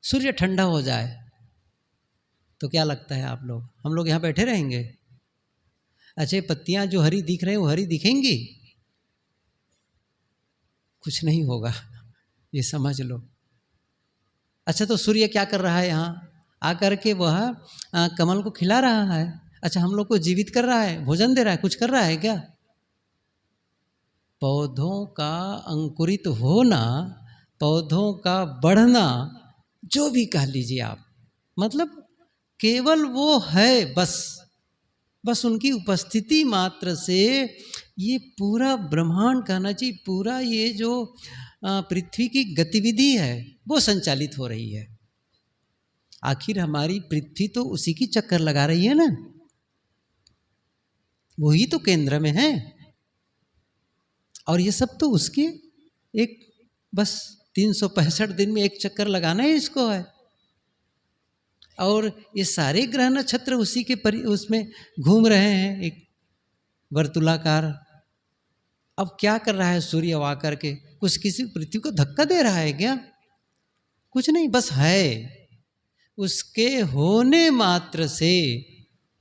सूर्य ठंडा हो जाए तो क्या लगता है आप लोग, हम लोग यहाँ बैठे रहेंगे? अच्छा, पत्तियां जो हरी दिख रही हैं वो हरी दिखेंगी? कुछ नहीं होगा, ये समझ लो। अच्छा, तो सूर्य क्या कर रहा है यहाँ आकर के? वह कमल को खिला रहा है। अच्छा, हम लोग को जीवित कर रहा है, भोजन दे रहा है, कुछ कर रहा है क्या? पौधों का अंकुरित होना, पौधों का बढ़ना, जो भी कह लीजिए आप, मतलब केवल वो है, बस उनकी उपस्थिति मात्र से ये पूरा ब्रह्मांड कहना चाहिए, पूरा ये जो पृथ्वी की गतिविधि है वो संचालित हो रही है। आखिर हमारी पृथ्वी तो उसी की चक्कर लगा रही है ना, वही तो केंद्र में है। और ये सब तो उसके एक बस 365 दिन में एक चक्कर लगाना ही इसको है। और ये सारे ग्रह नक्षत्र उसी के उसमें घूम रहे हैं एक वर्तुलाकार। अब क्या कर रहा है सूर्य आ करके? कुछ किसी पृथ्वी को धक्का दे रहा है क्या? कुछ नहीं, बस है। उसके होने मात्र से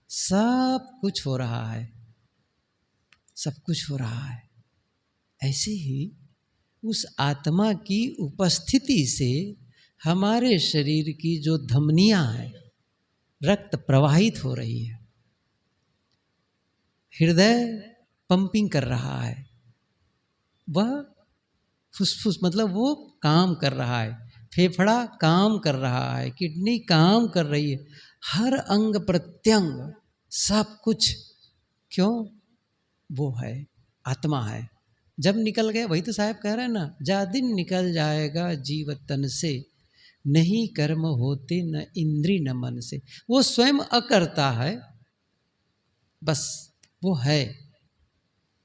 सब कुछ हो रहा है, सब कुछ हो रहा है। ऐसे ही उस आत्मा की उपस्थिति से हमारे शरीर की जो धमनियां हैं, रक्त प्रवाहित हो रही है, हृदय पंपिंग कर रहा है, वह फुसफुस मतलब वो काम कर रहा है, फेफड़ा काम कर रहा है, किडनी काम कर रही है, हर अंग प्रत्यंग सब कुछ। क्यों? वो है, आत्मा है। जब निकल गया, वही तो साहब कह रहे हैं ना, जा दिन निकल जाएगा जीव तन से, नहीं कर्म होते न इंद्री न मन से। वो स्वयं अकर्ता है, बस वो है,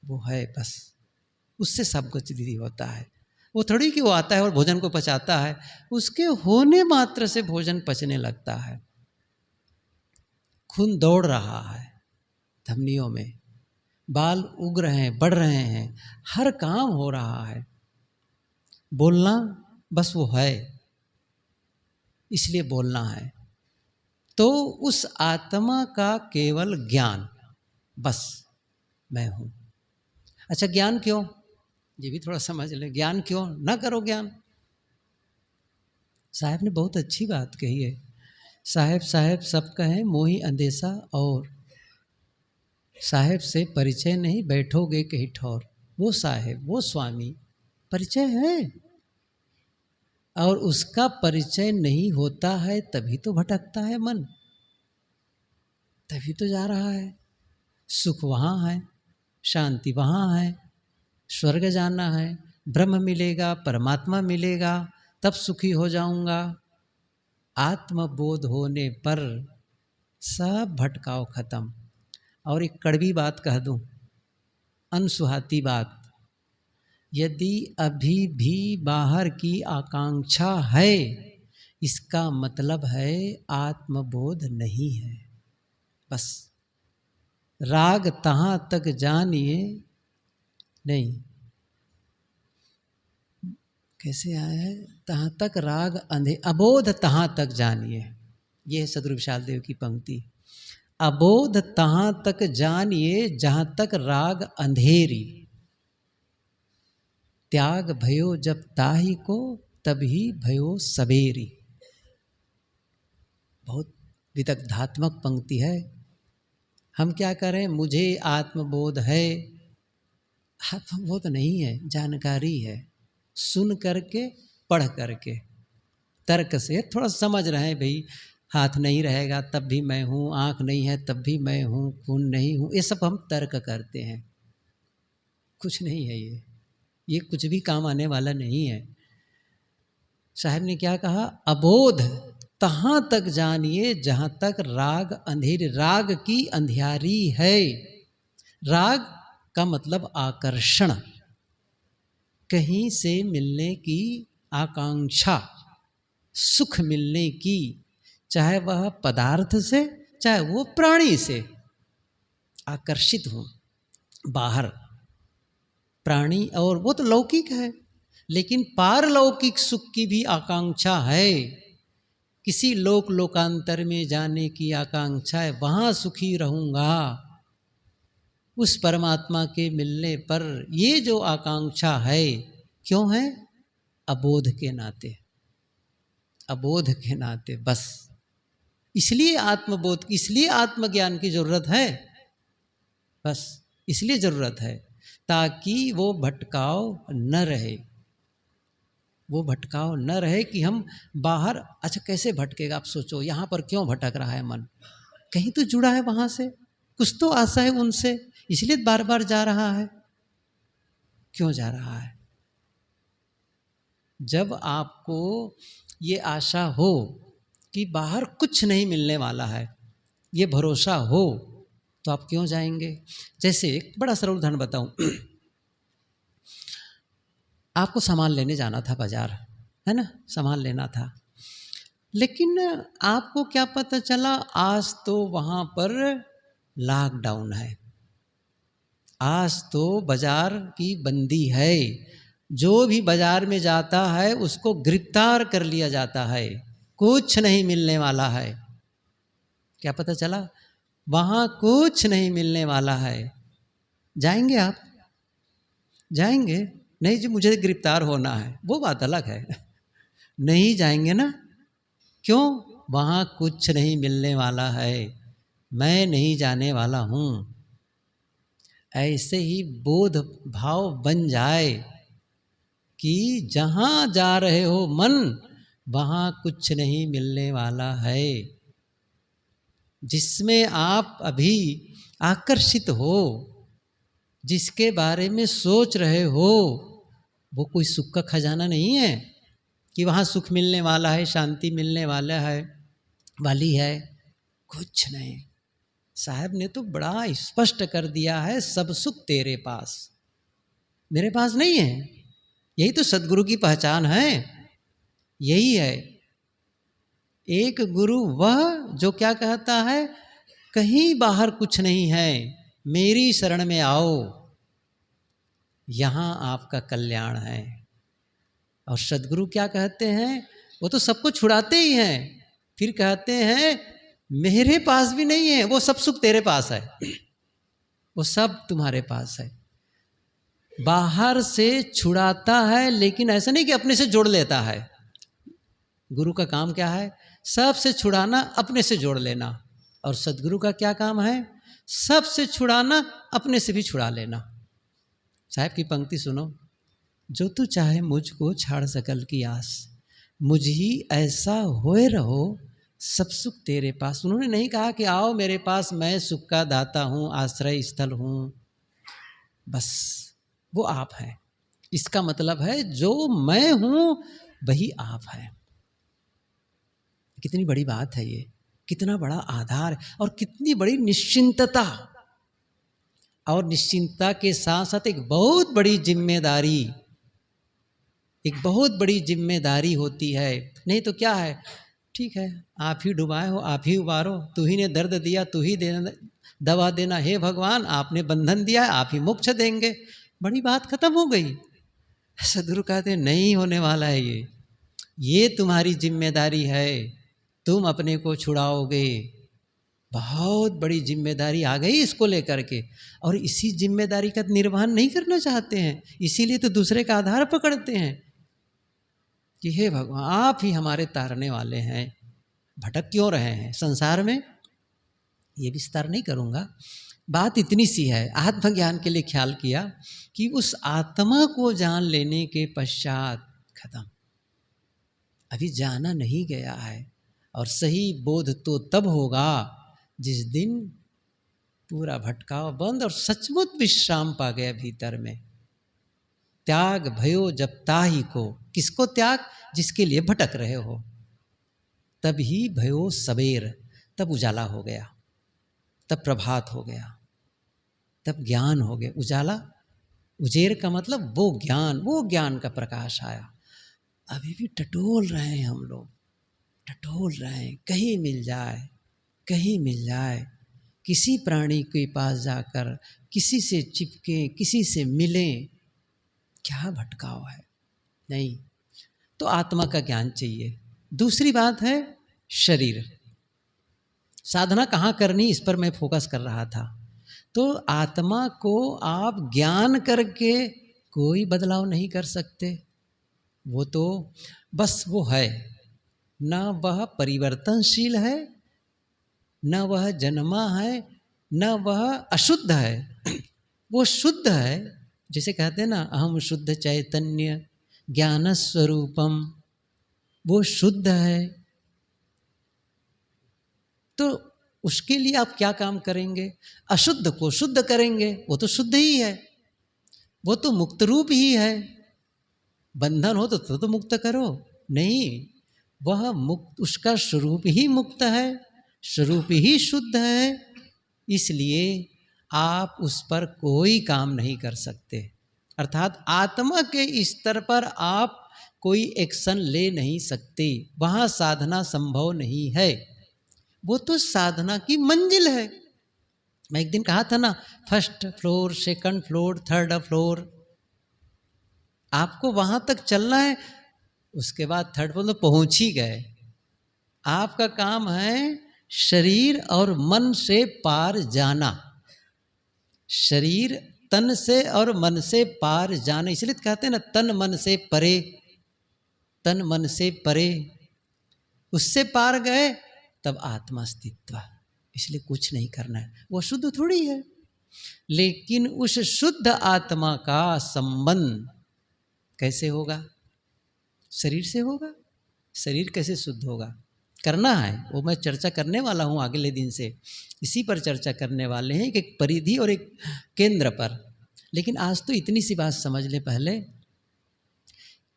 वो है, बस उससे सब गतिविधि होता है। वो थोड़ी कि वो आता है और भोजन को पचाता है, उसके होने मात्र से भोजन पचने लगता है। खून दौड़ रहा है धमनियों में, बाल उग रहे हैं, बढ़ रहे हैं, हर काम हो रहा है। बोलना, बस वो है, इसलिए बोलना है। तो उस आत्मा का केवल ज्ञान, बस मैं हूं। अच्छा, ज्ञान क्यों? ये भी थोड़ा समझ ले, ज्ञान क्यों ना करो? ज्ञान साहब ने बहुत अच्छी बात कही है। साहेब साहेब सब कहें मोही अंदेशा, और साहेब से परिचय नहीं बैठोगे कहीं ठौर। वो साहेब, वो स्वामी परिचय है, और उसका परिचय नहीं होता है तभी तो भटकता है मन, तभी तो जा रहा है। सुख वहाँ है, शांति वहाँ है, स्वर्ग जाना है, ब्रह्म मिलेगा, परमात्मा मिलेगा, तब सुखी हो जाऊंगा। आत्मबोध होने पर सब भटकाव खत्म। और एक कड़वी बात कह दूं, अनसुहाती बात, यदि अभी भी बाहर की आकांक्षा है, इसका मतलब है आत्मबोध नहीं है। बस राग तहां तक जानिए, नहीं कैसे आया है, तहां तक राग अंधे, अबोध तहां तक जानिए। ये है सदगुरु विशाल देव की पंक्ति। अबोध तहां तक जानिए जहां तक राग अंधेरी, त्याग भयो जब ताही को तभी भयो सबेरी। बहुत विदग्धात्मक पंक्ति है। हम क्या करें, मुझे आत्मबोध है, आत्मबोध नहीं है, जानकारी है, सुन करके, पढ़ करके, तर्क से थोड़ा समझ रहे हैं, भाई हाथ नहीं रहेगा तब भी मैं हूँ, आँख नहीं है तब भी मैं हूँ, खून नहीं हूँ, ये सब हम तर्क करते हैं। कुछ नहीं है ये कुछ भी काम आने वाला नहीं है। साहब ने क्या कहा, अबोध तहां तक जानिए जहां तक राग अंधेरी, राग की अंधियारी है। राग का मतलब आकर्षण, कहीं से मिलने की आकांक्षा, सुख मिलने की, चाहे वह पदार्थ से चाहे वो प्राणी से, आकर्षित हो बाहर प्राणी, और वो तो लौकिक है, लेकिन पारलौकिक सुख की भी आकांक्षा है। किसी लोक लोकांतर में जाने की आकांक्षा है, वहाँ सुखी रहूँगा, उस परमात्मा के मिलने पर, ये जो आकांक्षा है, क्यों है? अबोध के नाते, अबोध के नाते, बस इसलिए आत्मबोध, इसलिए आत्मज्ञान की जरूरत है, बस इसलिए जरूरत है, ताकि वो भटकाव न रहे, वो भटकाव न रहे कि हम बाहर, अच्छा कैसे भटकेगा? आप सोचो, यहाँ पर क्यों भटक रहा है मन? कहीं तो जुड़ा है वहाँ से, कुछ तो आशा है उनसे, इसलिए बार बार जा रहा है। क्यों जा रहा है? जब आपको ये आशा हो कि बाहर कुछ नहीं मिलने वाला है, ये भरोसा हो, तो आप क्यों जाएंगे? जैसे एक बड़ा सरल उदाहरण बताऊं, आपको सामान लेने जाना था बाजार, है ना, सामान लेना था, लेकिन आपको क्या पता चला, आज तो वहाँ पर लॉकडाउन है, आज तो बाजार की बंदी है, जो भी बाजार में जाता है उसको गिरफ्तार कर लिया जाता है, कुछ नहीं मिलने वाला है। क्या पता चला? वहाँ कुछ नहीं मिलने वाला है। जाएंगे आप? जाएंगे? नहीं जी, मुझे गिरफ्तार होना है, वो बात अलग है। नहीं जाएंगे ना? क्यों? वहाँ कुछ नहीं मिलने वाला है, मैं नहीं जाने वाला हूँ। ऐसे ही बोध भाव बन जाए कि जहाँ जा रहे हो मन, वहाँ कुछ नहीं मिलने वाला है। जिसमें आप अभी आकर्षित हो, जिसके बारे में सोच रहे हो, वो कोई सुख का खजाना नहीं है कि वहाँ सुख मिलने वाला है, शांति मिलने वाला है, वाली है, कुछ नहीं। साहब ने तो बड़ा स्पष्ट कर दिया है, सब सुख तेरे पास, मेरे पास नहीं है। यही तो सद्गुरु की पहचान है, यही है। एक गुरु वह जो क्या कहता है, कहीं बाहर कुछ नहीं है, मेरी शरण में आओ, यहाँ आपका कल्याण है। और सद्गुरु क्या कहते हैं? वो तो सबको छुड़ाते ही हैं, फिर कहते हैं मेरे पास भी नहीं है, वो सब सुख तेरे पास है, वो सब तुम्हारे पास है। बाहर से छुड़ाता है, लेकिन ऐसा नहीं कि अपने से जोड़ लेता है। गुरु का काम क्या है? सबसे छुड़ाना, अपने से जोड़ लेना। और सद्गुरु का क्या काम है? सबसे छुड़ाना, अपने से भी छुड़ा लेना। साहब की पंक्ति सुनो, जो तू चाहे मुझको छाड़ सकल की आस, मुझ ही ऐसा होए रहो, सब सुख तेरे पास। उन्होंने नहीं कहा कि आओ मेरे पास, मैं सुख का दाता हूँ, आश्रय स्थल हूँ, बस वो आप हैं। इसका मतलब है जो मैं हूँ वही आप है। कितनी बड़ी बात है ये, कितना बड़ा आधार और कितनी बड़ी निश्चिंतता। और निश्चिंतता के साथ साथ एक बहुत बड़ी जिम्मेदारी, एक बहुत बड़ी जिम्मेदारी होती है। नहीं तो क्या है, ठीक है आप ही डुबाए हो, आप ही उबारो, तू ही ने दर्द दिया, तू ही दवा देना, हे भगवान आपने बंधन दिया है, आप ही मोक्ष देंगे, बड़ी बात खत्म हो गई। सदगुरु कहते नहीं होने वाला है ये तुम्हारी जिम्मेदारी है, तुम अपने को छुड़ाओगे। बहुत बड़ी जिम्मेदारी आ गई इसको लेकर के, और इसी जिम्मेदारी का निर्वहन नहीं करना चाहते हैं, इसीलिए तो दूसरे का आधार पकड़ते हैं कि हे भगवान आप ही हमारे तारने वाले हैं, भटक क्यों रहे हैं संसार में। ये विस्तार नहीं करूँगा, बात इतनी सी है, आत्मज्ञान के लिए ख्याल किया कि उस आत्मा को जान लेने के पश्चात खत्म, अभी जाना नहीं गया है। और सही बोध तो तब होगा जिस दिन पूरा भटकाव बंद और सचमुच विश्राम पा गया भीतर में। त्याग भयो जब ताही को, किसको त्याग? जिसके लिए भटक रहे हो। तब ही भयो सबेर, तब उजाला हो गया, तब प्रभात हो गया, तब ज्ञान हो गया। उजाला, उजेर का मतलब वो ज्ञान का प्रकाश आया। अभी भी टटोल रहे हैं हम लोग, टटोल रहे हैं, कहीं मिल जाए, कहीं मिल जाए, किसी प्राणी के पास जाकर किसी से चिपके, किसी से मिलें, क्या भटकाव है। नहीं तो आत्मा का ज्ञान चाहिए। दूसरी बात है शरीर। साधना कहाँ करनी, इस पर मैं फोकस कर रहा था। तो आत्मा को आप ज्ञान करके कोई बदलाव नहीं कर सकते। वो तो बस वो है, न वह परिवर्तनशील है, न वह जन्मा है, न वह अशुद्ध है। वो शुद्ध है, जैसे कहते हैं ना, अहम शुद्ध चैतन्य ज्ञान स्वरूपम, वो शुद्ध है। तो उसके लिए आप क्या काम करेंगे? अशुद्ध को शुद्ध करेंगे। वो तो शुद्ध ही है, वो तो मुक्त रूप ही है। बंधन हो तो मुक्त करो, नहीं, वह मुक्त, उसका स्वरूप ही मुक्त है, स्वरूप ही शुद्ध है। इसलिए आप उस पर कोई काम नहीं कर सकते। अर्थात आत्मा के स्तर पर आप कोई एक्शन ले नहीं सकते, वहाँ साधना संभव नहीं है। वो तो साधना की मंजिल है। मैं एक दिन कहा था ना, first floor, second floor, third floor, आपको वहाँ तक चलना है। उसके बाद थर्ड फ्लोर तो पहुँच ही गए। आपका काम है शरीर और मन से पार जाना, शरीर तन से और मन से पार जाना। इसलिए कहते हैं ना, तन मन से परे, तन मन से परे, उससे पार गए तब आत्मा अस्तित्व। इसलिए कुछ नहीं करना है, वो शुद्ध थोड़ी है। लेकिन उस शुद्ध आत्मा का संबंध कैसे होगा? शरीर से होगा। शरीर कैसे शुद्ध होगा? करना है, वो मैं चर्चा करने वाला हूँ अगले दिन से। इसी पर चर्चा करने वाले हैं, एक परिधि और एक केंद्र पर। लेकिन आज तो इतनी सी बात समझ ले पहले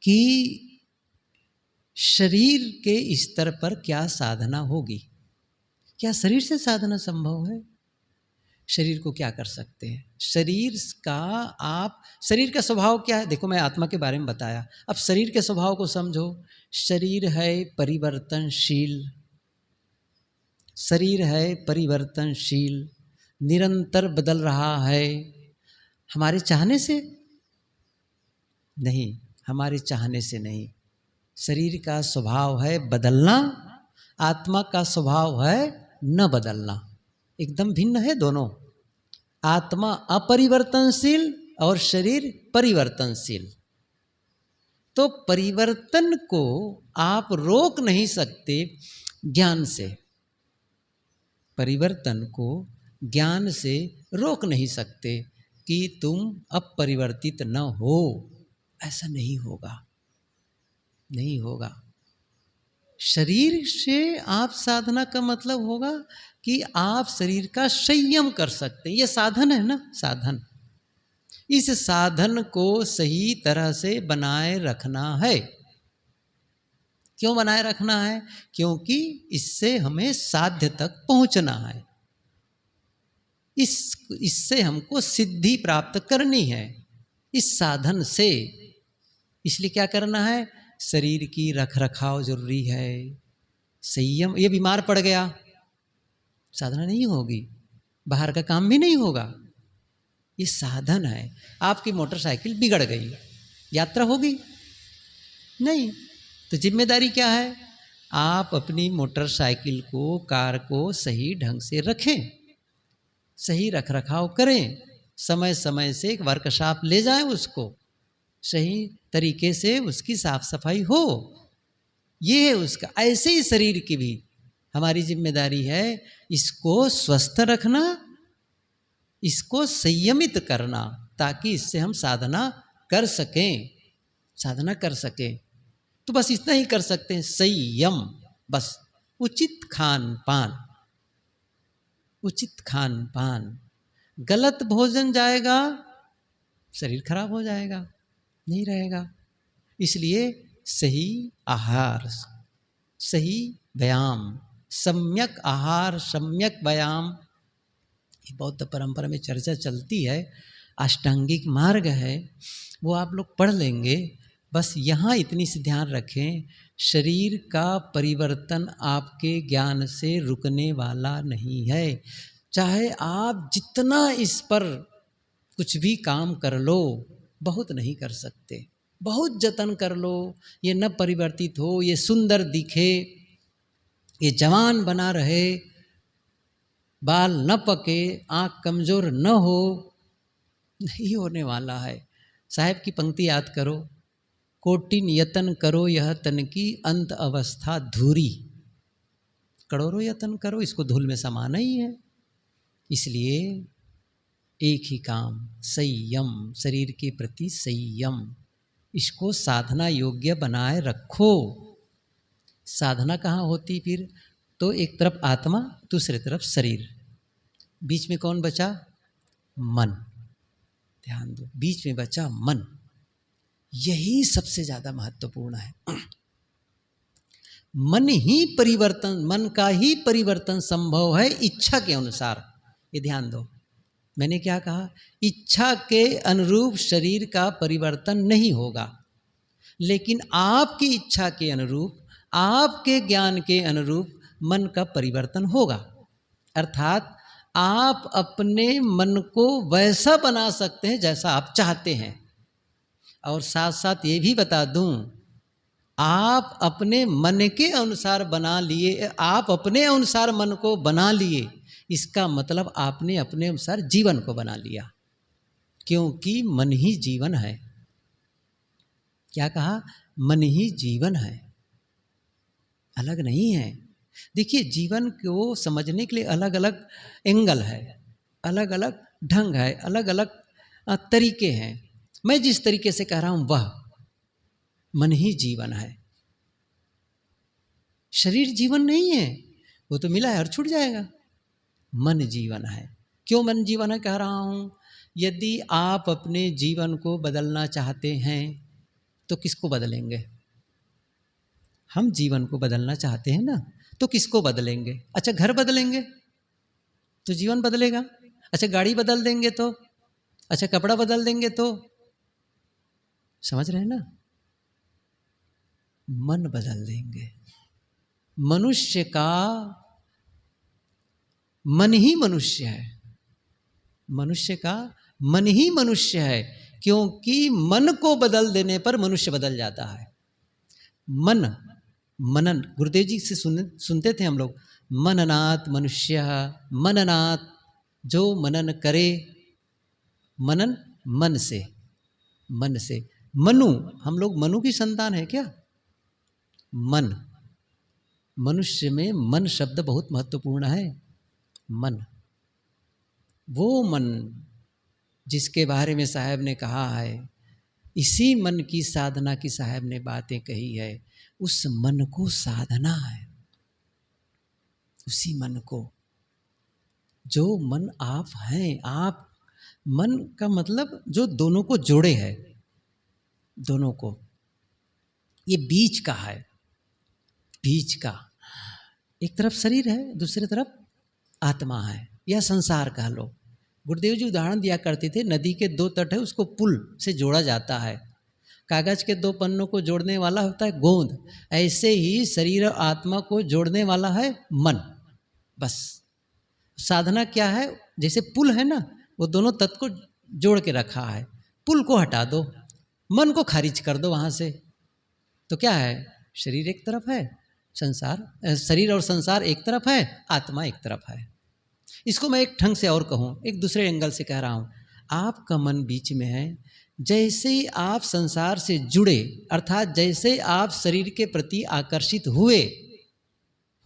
कि शरीर के स्तर पर क्या साधना होगी। क्या शरीर से साधना संभव है? शरीर को क्या कर सकते हैं? शरीर का, आप शरीर का स्वभाव क्या है? देखो, मैं आत्मा के बारे में बताया, अब शरीर के स्वभाव को समझो। शरीर है परिवर्तनशील, शरीर है परिवर्तनशील, निरंतर बदल रहा है। हमारे चाहने से नहीं, हमारे चाहने से नहीं। शरीर का स्वभाव है बदलना, आत्मा का स्वभाव है न बदलना। एकदम भिन्न है दोनों। आत्मा अपरिवर्तनशील और शरीर परिवर्तनशील। तो परिवर्तन को आप रोक नहीं सकते ज्ञान से, परिवर्तन को ज्ञान से रोक नहीं सकते कि तुम अपरिवर्तित न हो। ऐसा नहीं होगा, नहीं होगा। शरीर से आप साधना का मतलब होगा कि आप शरीर का संयम कर सकते हैं। ये साधन है ना, साधन। इस साधन को सही तरह से बनाए रखना है। क्यों बनाए रखना है? क्योंकि इससे हमें साध्य तक पहुंचना है। इससे हमको सिद्धि प्राप्त करनी है, इस साधन से। इसलिए क्या करना है? शरीर की रख रखाव जरूरी है, संयम। ये बीमार पड़ गया, साधना नहीं होगी, बाहर का काम भी नहीं होगा। ये साधन है। आपकी मोटरसाइकिल बिगड़ गई, यात्रा होगी नहीं। तो जिम्मेदारी क्या है? आप अपनी मोटरसाइकिल को, कार को सही ढंग से रखें, सही रख रखाव करें, समय समय से एक वर्कशॉप ले जाएं, उसको सही तरीके से उसकी साफ सफाई हो। ये है उसका। ऐसे ही शरीर की भी हमारी जिम्मेदारी है, इसको स्वस्थ रखना, इसको संयमित करना, ताकि इससे हम साधना कर सकें, साधना कर सकें। तो बस इतना ही कर सकते हैं, संयम। बस उचित खान पान, उचित खान पान। गलत भोजन जाएगा, शरीर खराब हो जाएगा, नहीं रहेगा। इसलिए सही आहार, सही व्यायाम, सम्यक आहार, सम्यक व्यायाम। ये बौद्ध परंपरा में चर्चा चलती है, अष्टांगिक मार्ग है, वो आप लोग पढ़ लेंगे। बस यहाँ इतनी सी ध्यान रखें, शरीर का परिवर्तन आपके ज्ञान से रुकने वाला नहीं है। चाहे आप जितना इस पर कुछ भी काम कर लो, बहुत नहीं कर सकते। बहुत जतन कर लो, ये न परिवर्तित हो, ये सुंदर दिखे, ये जवान बना रहे, बाल न पके, आँख कमज़ोर न हो, नहीं होने वाला है। साहब की पंक्ति याद करो, कोटिन यतन करो यह तन की अंत अवस्था धूरी। करोड़ों यतन करो, इसको धूल में समाना ही है। इसलिए एक ही काम, संयम, शरीर के प्रति संयम, इसको साधना योग्य बनाए रखो। साधना कहाँ होती फिर? तो एक तरफ आत्मा, दूसरी तरफ शरीर, बीच में कौन बचा? मन। ध्यान दो, बीच में बचा मन। यही सबसे ज़्यादा महत्वपूर्ण है। मन ही परिवर्तन, मन का ही परिवर्तन संभव है इच्छा के अनुसार। ये ध्यान दो, मैंने क्या कहा? इच्छा के अनुरूप शरीर का परिवर्तन नहीं होगा, लेकिन आपकी इच्छा के अनुरूप, आपके ज्ञान के अनुरूप मन का परिवर्तन होगा। अर्थात आप अपने मन को वैसा बना सकते हैं जैसा आप चाहते हैं। और साथ साथ ये भी बता दूं, आप अपने मन के अनुसार बना लिए, आप अपने अनुसार मन को बना लिए, इसका मतलब आपने अपने अनुसार जीवन को बना लिया, क्योंकि मन ही जीवन है। क्या कहा? मन ही जीवन है, अलग नहीं है। देखिए, जीवन को समझने के लिए अलग अलग एंगल है, अलग अलग ढंग है, अलग अलग तरीके हैं। मैं जिस तरीके से कह रहा हूं वह मन ही जीवन है। शरीर जीवन नहीं है, वो तो मिला है और छूट जाएगा। मन जीवन है। क्यों मन जीवन है कह रहा हूं? यदि आप अपने जीवन को बदलना चाहते हैं तो किसको बदलेंगे? हम जीवन को बदलना चाहते हैं ना, तो किसको बदलेंगे? अच्छा, घर बदलेंगे तो जीवन बदलेगा। अच्छा, गाड़ी बदल देंगे तो, अच्छा कपड़ा बदल देंगे तो, समझ रहे हैं ना? मन बदल देंगे। मनुष्य का मन ही मनुष्य है, मनुष्य का मन ही मनुष्य है, क्योंकि मन को बदल देने पर मनुष्य बदल जाता है। मन, मनन, गुरुदेव जी से सुनते थे हम लोग, मननात् मनुष्य, मननात्, जो मनन करे, मनन मन से, मन से। मनु, हम लोग मनु की संतान है क्या? मन, मनुष्य में मन शब्द बहुत महत्वपूर्ण है। मन, वो मन जिसके बारे में साहब ने कहा है, इसी मन की साधना की साहब ने बातें कही है। उस मन को साधना है, उसी मन को, जो मन आप हैं। आप, मन का मतलब जो दोनों को जोड़े है, दोनों को, ये बीच का है, बीच का। एक तरफ शरीर है, दूसरी तरफ आत्मा है, या संसार कह लो। गुरुदेव जी उदाहरण दिया करते थे, नदी के दो तट है, उसको पुल से जोड़ा जाता है। कागज के दो पन्नों को जोड़ने वाला होता है गोंद, ऐसे ही शरीर और आत्मा को जोड़ने वाला है मन। बस साधना क्या है? जैसे पुल है ना, वो दोनों तत्व को जोड़ के रखा है। पुल को हटा दो, मन को खारिज कर दो वहाँ से, तो क्या है? शरीर एक तरफ है, संसार, शरीर और संसार एक तरफ है, आत्मा एक तरफ है। इसको मैं एक ढंग से और कहूँ, एक दूसरे एंगल से कह रहा हूँ। आपका मन बीच में है। जैसे ही आप संसार से जुड़े, अर्थात जैसे आप शरीर के प्रति आकर्षित हुए,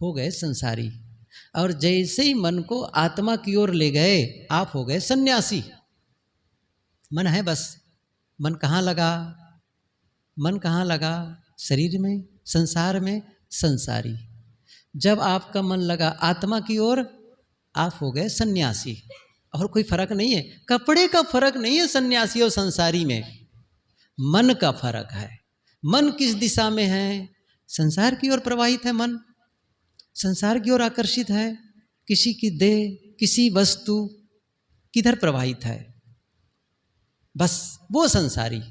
हो गए संसारी। और जैसे ही मन को आत्मा की ओर ले गए, आप हो गए सन्यासी। मन है बस। मन कहाँ लगा? मन कहाँ लगा? शरीर में, संसार में, संसारी। जब आपका मन लगा आत्मा की ओर, आप हो गए सन्यासी। और कोई फर्क नहीं है, कपड़े का फर्क नहीं है सन्यासी और संसारी में, मन का फर्क है। मन किस दिशा में है? संसार की ओर प्रवाहित है मन, संसार की ओर आकर्षित है। किसी की देह, किसी वस्तु किधर प्रवाहित है? बस वो संसारी।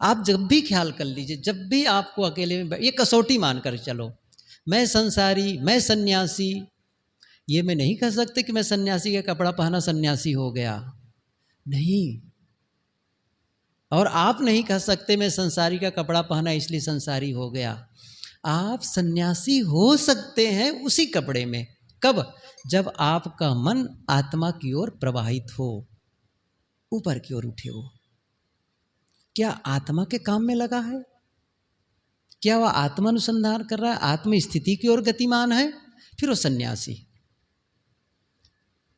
आप जब भी ख्याल कर लीजिए, जब भी आपको अकेले में, ये कसौटी मानकर चलो, मैं संसारी, मैं सन्यासी, ये मैं नहीं कह सकते कि मैं सन्यासी का कपड़ा पहना सन्यासी हो गया, नहीं। और आप नहीं कह सकते मैं संसारी का कपड़ा पहना इसलिए संसारी हो गया। आप सन्यासी हो सकते हैं उसी कपड़े में। कब? जब आपका मन आत्मा की ओर प्रवाहित हो, ऊपर की ओर उठे हो। क्या आत्मा के काम में लगा है? क्या वह आत्मानुसंधान कर रहा है, आत्म स्थिति की ओर गतिमान है? फिर वो सन्यासी।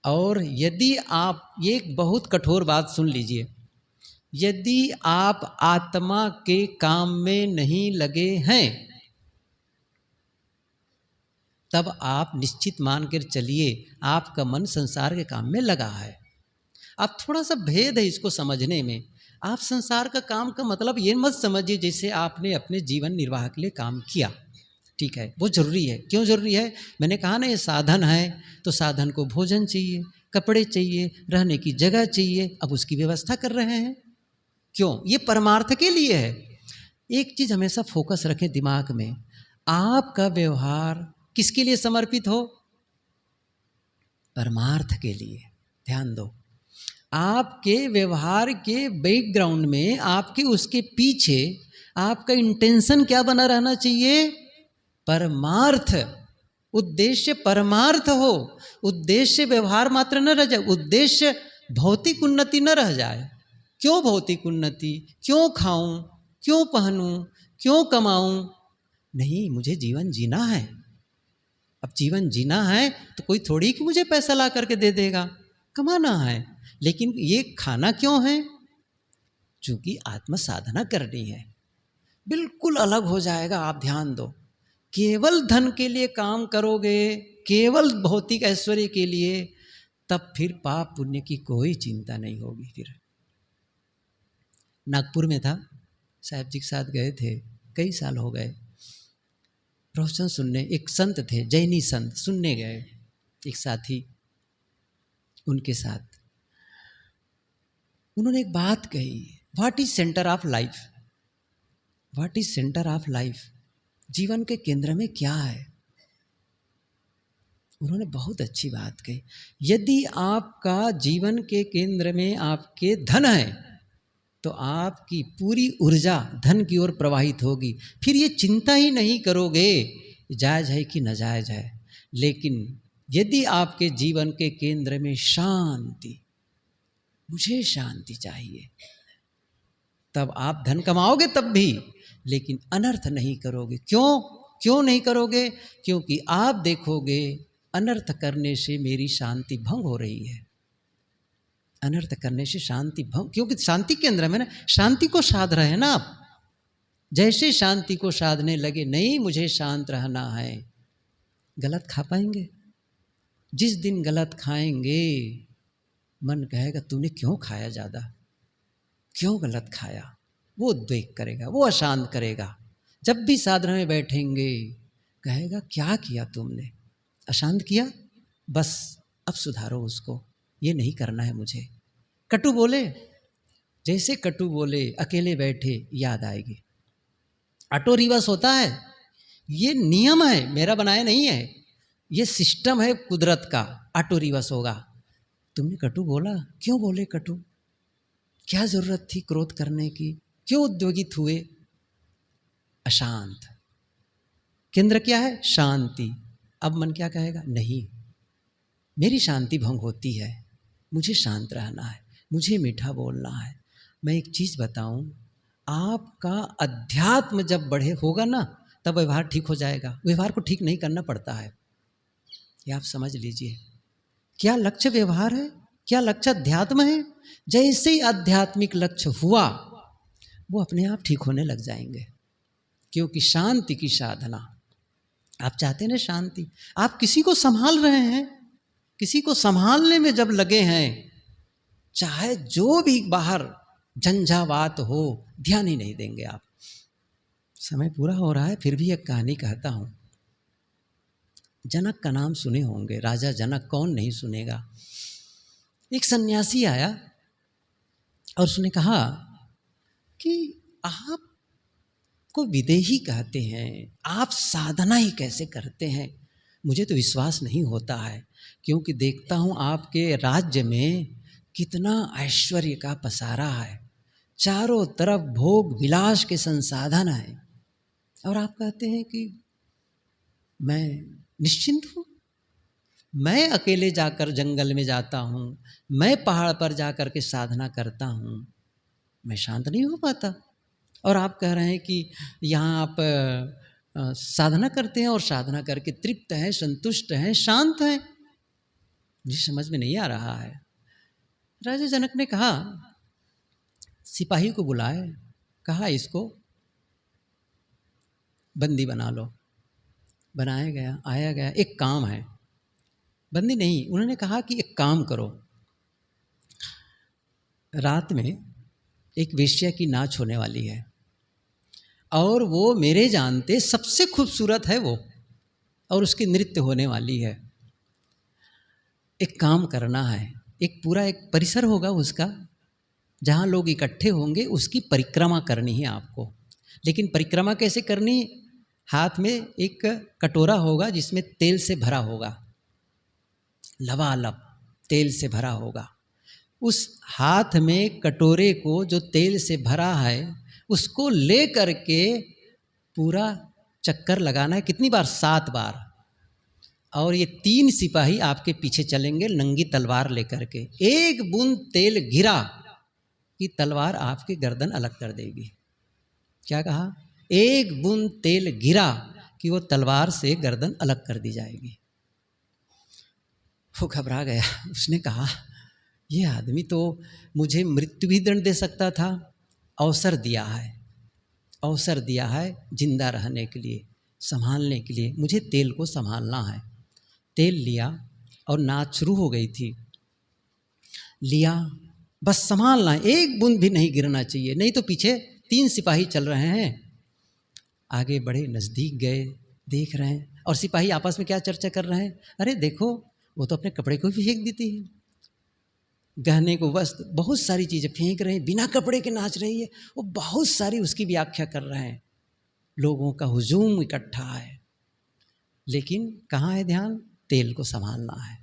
और यदि आप, ये एक बहुत कठोर बात सुन लीजिए, यदि आप आत्मा के काम में नहीं लगे हैं, तब आप निश्चित मानकर चलिए आपका मन संसार के काम में लगा है। आप थोड़ा सा भेद है इसको समझने में। आप संसार का काम का मतलब ये मत समझिए जैसे आपने अपने जीवन निर्वाह के लिए काम किया, ठीक है, वो जरूरी है। क्यों जरूरी है? मैंने कहा ना, ये साधन है, तो साधन को भोजन चाहिए, कपड़े चाहिए, रहने की जगह चाहिए। अब उसकी व्यवस्था कर रहे हैं। क्यों? ये परमार्थ के लिए है। एक चीज हमेशा फोकस रखें दिमाग में, आपका व्यवहार किसके लिए समर्पित हो? परमार्थ के लिए। ध्यान दो, आपके व्यवहार के बैकग्राउंड में, आपके उसके पीछे आपका इंटेंशन क्या बना रहना चाहिए? परमार्थ। उद्देश्य परमार्थ हो। उद्देश्य व्यवहार मात्र न रह जाए, उद्देश्य भौतिक उन्नति न रह जाए। क्यों भौतिक उन्नति? क्यों खाऊं, क्यों पहनूं, क्यों कमाऊं? नहीं, मुझे जीवन जीना है। अब जीवन जीना है तो कोई थोड़ी कि मुझे पैसा ला करके दे देगा, कमाना है। लेकिन ये खाना क्यों है? चूंकि आत्म साधना करनी है। बिल्कुल अलग हो जाएगा। आप ध्यान दो, केवल धन के लिए काम करोगे, केवल भौतिक ऐश्वर्य के लिए, तब फिर पाप पुण्य की कोई चिंता नहीं होगी। फिर नागपुर में था, साहब जी के साथ गए थे, कई साल हो गए, प्रवचन सुनने। एक संत थे, जैनी संत, सुनने गए, एक साथी उनके साथ। उन्होंने एक बात कही, what is centre of life? What is centre of life? जीवन के केंद्र में क्या है? उन्होंने बहुत अच्छी बात कही। यदि आपका जीवन के केंद्र में आपके धन है, तो आपकी पूरी ऊर्जा धन की ओर प्रवाहित होगी। फिर ये चिंता ही नहीं करोगे जायज है कि नाजायज है। लेकिन यदि आपके जीवन के केंद्र में शांति, मुझे शांति चाहिए, तब आप धन कमाओगे तब भी, लेकिन अनर्थ नहीं करोगे। क्यों नहीं करोगे? क्योंकि आप देखोगे अनर्थ करने से मेरी शांति भंग हो रही है। अनर्थ करने से शांति भंग, क्योंकि शांति केंद्र में ना, शांति को साध रहे हैं ना आप। जैसे शांति को साधने लगे, नहीं मुझे शांत रहना है, गलत खा पाएंगे। जिस दिन गलत खाएंगे, मन कहेगा तूने क्यों खाया ज़्यादा, क्यों गलत खाया। वो उद्वेग करेगा, वो अशांत करेगा। जब भी साधना में बैठेंगे, कहेगा क्या किया तुमने, अशांत किया, बस अब सुधारो उसको, ये नहीं करना है मुझे। कटु बोले, जैसे कटु बोले, अकेले बैठे, याद आएगी। ऑटो रिवर्स होता है, ये नियम है, मेरा बनाया नहीं है, ये सिस्टम है कुदरत का। ऑटो रिवर्स होगा। तुमने कटु बोला, क्यों बोले कटु, क्या जरूरत थी क्रोध करने की, क्यों उद्योगित हुए? अशांत। केंद्र क्या है? शांति। अब मन क्या कहेगा? नहीं, मेरी शांति भंग होती है, मुझे शांत रहना है, मुझे मीठा बोलना है। मैं एक चीज़ बताऊं, आपका अध्यात्म जब बढ़े होगा ना, तब व्यवहार ठीक हो जाएगा। व्यवहार को ठीक नहीं करना पड़ता है, ये आप समझ लीजिए। क्या लक्ष्य व्यवहार है, क्या लक्ष्य अध्यात्म है। जैसे ही आध्यात्मिक लक्ष्य हुआ, वो अपने आप ठीक होने लग जाएंगे। क्योंकि शांति की साधना, आप चाहते हैं ना शांति, आप किसी को संभाल रहे हैं, किसी को संभालने में जब लगे हैं, चाहे जो भी बाहर झंझावात हो, ध्यान ही नहीं देंगे आप। समय पूरा हो रहा है, फिर भी एक कहानी कहता हूं। जनक का नाम सुने होंगे, राजा जनक, कौन नहीं सुनेगा। एक सन्यासी आया और उसने कहा कि आप को विदेही कहते हैं, आप साधना ही कैसे करते हैं? मुझे तो विश्वास नहीं होता है, क्योंकि देखता हूँ आपके राज्य में कितना ऐश्वर्य का पसारा है, चारों तरफ भोग विलास के संसाधन है, और आप कहते हैं कि मैं निश्चिंत हूँ, मैं अकेले जाकर जंगल में जाता हूँ, मैं पहाड़ पर जाकर के साधना करता हूँ, मैं शांत नहीं हो पाता। और आप कह रहे हैं कि यहाँ आप साधना करते हैं और साधना करके तृप्त हैं, संतुष्ट हैं, शांत हैं। मुझे समझ में नहीं आ रहा है। राजा जनक ने कहा, सिपाही को बुलाए, कहा इसको बंदी बना लो। बनाया गया, आया गया, एक काम है, बंदी नहीं, उन्होंने कहा कि एक काम करो, रात में एक वेश्या की नाच होने वाली है और वो मेरे जानते सबसे खूबसूरत है वो, और उसकी नृत्य होने वाली है। एक काम करना है, एक पूरा एक परिसर होगा उसका, जहाँ लोग इकट्ठे होंगे, उसकी परिक्रमा करनी है आपको। लेकिन परिक्रमा कैसे करनी? हाथ में एक कटोरा होगा जिसमें तेल से भरा होगा, लबालब तेल से भरा होगा। उस हाथ में कटोरे को जो तेल से भरा है उसको ले करके पूरा चक्कर लगाना है। कितनी बार? 7 बार। और ये 3 सिपाही आपके पीछे चलेंगे नंगी तलवार लेकर के। एक बूंद तेल गिरा कि तलवार आपकी गर्दन अलग कर देगी। क्या कहा? एक बूंद तेल गिरा कि वो तलवार से गर्दन अलग कर दी जाएगी। वो घबरा गया। उसने कहा, ये आदमी तो मुझे मृत्यु भी दंड दे सकता था, अवसर दिया है, अवसर दिया है जिंदा रहने के लिए, संभालने के लिए, मुझे तेल को संभालना है। तेल लिया और नाच शुरू हो गई थी। लिया, बस संभालना है, एक बूंद भी नहीं गिरना चाहिए, नहीं तो पीछे 3 सिपाही चल रहे हैं। आगे बढ़े, नज़दीक गए, देख रहे हैं और सिपाही आपस में क्या चर्चा कर रहे हैं? अरे देखो, वो तो अपने कपड़े को भी फेंक देती है, गहने को, वस्त्र, बहुत सारी चीज़ें फेंक रहे हैं, बिना कपड़े के नाच रही है। वो बहुत सारी उसकी व्याख्या कर रहे हैं। लोगों का हुजूम इकट्ठा है, लेकिन कहाँ है ध्यान? तेल को संभालना है।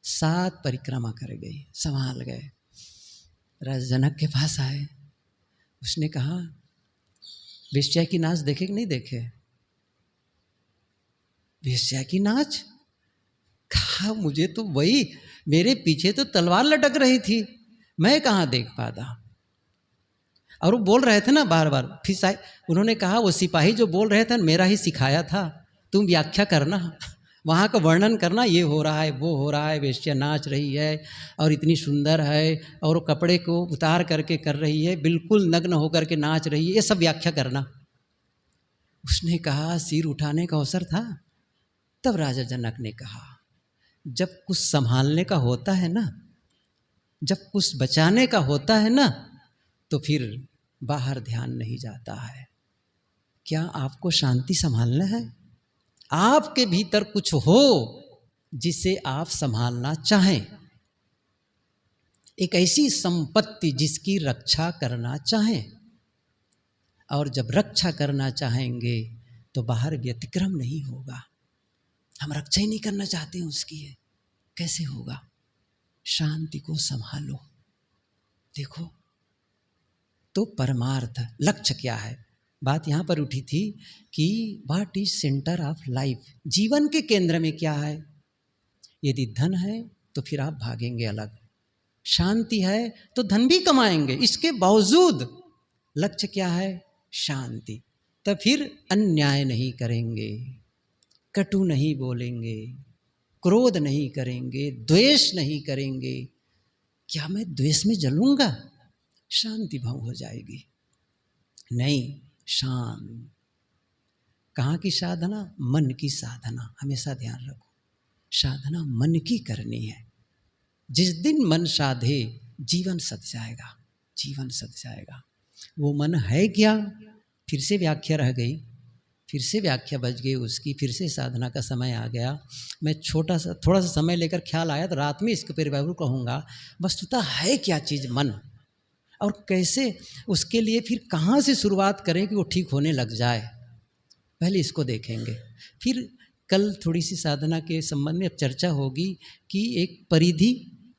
7 परिक्रमा कर गई, संभाल गए। राजा जनक के पास आए, उसने कहा, वेश्या की नाच देखे कि नहीं देखे? वेश्या की नाच? कहा, मुझे तो वही, मेरे पीछे तो तलवार लटक रही थी, मैं कहाँ देख पाता। और वो बोल रहे थे ना बार बार, फिर उन्होंने कहा, वो सिपाही जो बोल रहे थे मेरा ही सिखाया था, तुम व्याख्या करना, वहाँ का वर्णन करना, ये हो रहा है, वो हो रहा है, वेश्या नाच रही है और इतनी सुंदर है और वो कपड़े को उतार करके कर रही है, बिल्कुल नग्न होकर के नाच रही है, ये सब व्याख्या करना। उसने कहा, सिर उठाने का अवसर था। तब राजा जनक ने कहा, जब कुछ संभालने का होता है ना, जब कुछ बचाने का होता है ना, तो फिर बाहर ध्यान नहीं जाता है। क्या आपको शांति संभालना है? आपके भीतर कुछ हो जिसे आप संभालना चाहें, एक ऐसी संपत्ति जिसकी रक्षा करना चाहें, और जब रक्षा करना चाहेंगे तो बाहर व्यतिक्रम नहीं होगा। हम रक्षा ही नहीं करना चाहते हैं उसकी, है कैसे होगा? शांति को संभालो। देखो तो परमार्थ, लक्ष्य क्या है? बात यहाँ पर उठी थी कि what is centre of life, जीवन के केंद्र में क्या है? यदि धन है तो फिर आप भागेंगे अलग, शांति है तो धन भी कमाएंगे, इसके बावजूद लक्ष्य क्या है? शांति। तो फिर अन्याय नहीं करेंगे, कटु नहीं बोलेंगे, क्रोध नहीं करेंगे, द्वेष नहीं करेंगे। क्या मैं द्वेष में जलूंगा? शांति भंग हो जाएगी। नहीं, शांत। कहाँ की साधना? मन की साधना। हमेशा ध्यान रखो, साधना मन की करनी है। जिस दिन मन साधे जीवन सध जाएगा, जीवन सध जाएगा। वो मन है क्या? फिर से व्याख्या रह गई, फिर से व्याख्या बच गई उसकी, फिर से साधना का समय आ गया। मैं थोड़ा सा समय लेकर ख्याल आया तो रात में इसको परिवार कहूँगा, वस्तुतः है क्या चीज़ मन, और कैसे उसके लिए फिर कहाँ से शुरुआत करें कि वो ठीक होने लग जाए। पहले इसको देखेंगे, फिर कल थोड़ी सी साधना के संबंध में अब चर्चा होगी कि एक परिधि,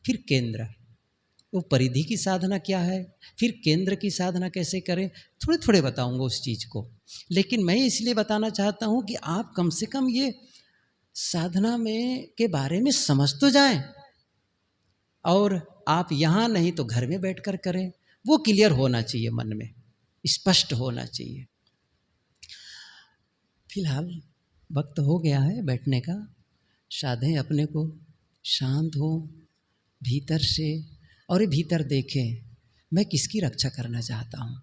फिर केंद्र, वो परिधि की साधना क्या है, फिर केंद्र की साधना कैसे करें, थोड़े थोड़े बताऊंगा उस चीज़ को। लेकिन मैं इसलिए बताना चाहता हूँ कि आप कम से कम ये साधना में के बारे में समझ तो जाएं, और आप यहाँ नहीं तो घर में बैठकर करें, वो क्लियर होना चाहिए, मन में स्पष्ट होना चाहिए। फिलहाल वक्त हो गया है बैठने का, साधें अपने को, शांत हो भीतर से, और भीतर देखें मैं किसकी रक्षा करना चाहता हूँ।